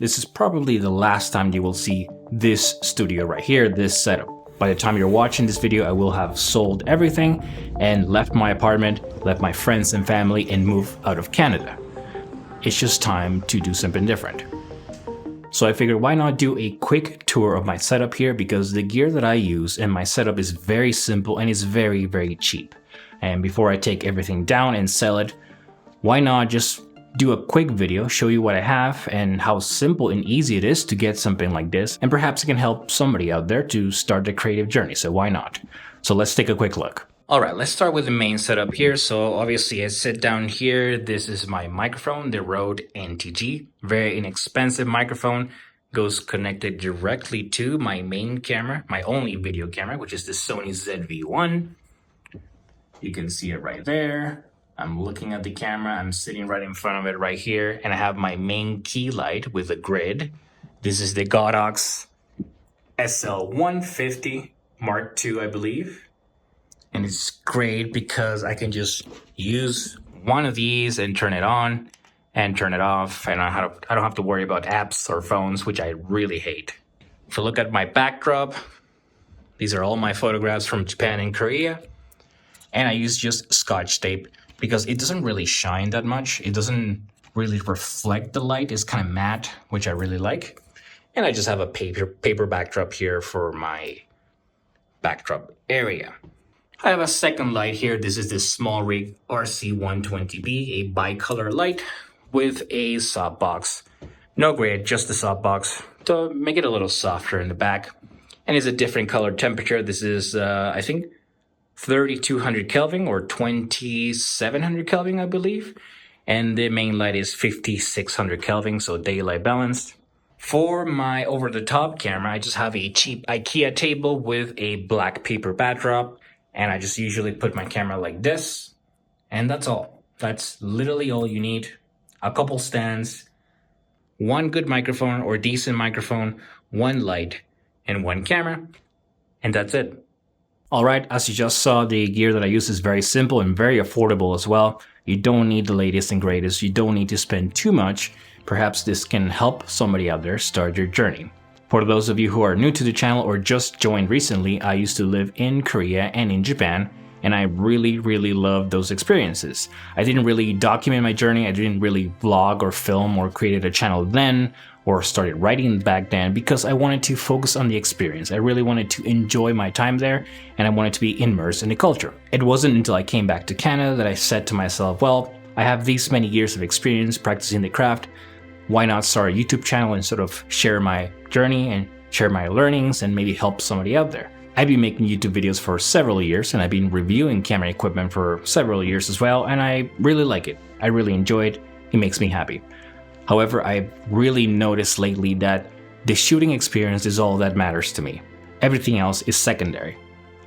this is probably the last time you will see this studio right here, this setup. By the time you're watching this video, I will have sold everything and left my apartment, left my friends and family, and moved out of Canada. It's just time to do something different. So I figured, why not do a quick tour of my setup here, because the gear that I use and my setup is very simple and it's very, very cheap. And before I take everything down and sell it, why not just do a quick video, show you what I have and how simple and easy it is to get something like this, and perhaps it can help somebody out there to start the creative journey, so why not? So let's take a quick look. Alright, let's start with the main setup here. So obviously I sit down here, this is my microphone, the Rode NTG, very inexpensive microphone, goes connected directly to my main camera, my only video camera, which is the Sony ZV-1. You can see it right there. I'm looking at the camera, I'm sitting right in front of it right here, and I have my main key light with a grid. This is the Godox SL150 Mark II, I believe. And it's great because I can just use one of these and turn it on and turn it off, and I don't have to worry about apps or phones, which I really hate. If you look at my backdrop, these are all my photographs from Japan and Korea, and I use just Scotch tape, because it doesn't really shine that much. It doesn't really reflect the light. It's kind of matte, which I really like. And I just have a paper backdrop here for my backdrop area. I have a second light here. This is the SmallRig RC120B, a bicolor light with a softbox. No grid, just the softbox to make it a little softer in the back. And it's a different color temperature. This is, I think, 3200 Kelvin or 2700 Kelvin, I believe. And the main light is 5600 Kelvin, so daylight balanced. For my over-the-top camera, I just have a cheap IKEA table with a black paper backdrop. And I just usually put my camera like this. And that's all. That's literally all you need. A couple stands, one good microphone or decent microphone, one light, and one camera. And that's it. Alright, as you just saw, the gear that I use is very simple and very affordable as well. You don't need the latest and greatest, you don't need to spend too much. Perhaps this can help somebody out there start your journey. For those of you who are new to the channel or just joined recently, I used to live in Korea and in Japan, and I really loved those experiences. I didn't really document my journey, I didn't really vlog or film or created a channel then, or started writing back then, because I wanted to focus on the experience. I really wanted to enjoy my time there, and I wanted to be immersed in the culture. It wasn't until I came back to Canada that I said to myself, well, I have these many years of experience practicing the craft, why not start a YouTube channel and sort of share my journey and share my learnings and maybe help somebody out there. I've been making YouTube videos for several years, and I've been reviewing camera equipment for several years as well, and I really like it. I really enjoy it. It makes me happy. However, I've really noticed lately that the shooting experience is all that matters to me. Everything else is secondary,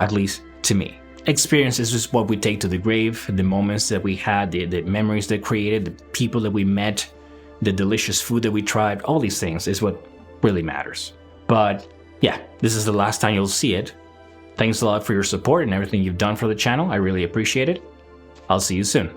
at least to me. Experience is just what we take to the grave, the moments that we had, the memories that created, the people that we met, the delicious food that we tried, all these things is what really matters. But yeah, this is the last time you'll see it. Thanks a lot for your support and everything you've done for the channel. I really appreciate it. I'll see you soon.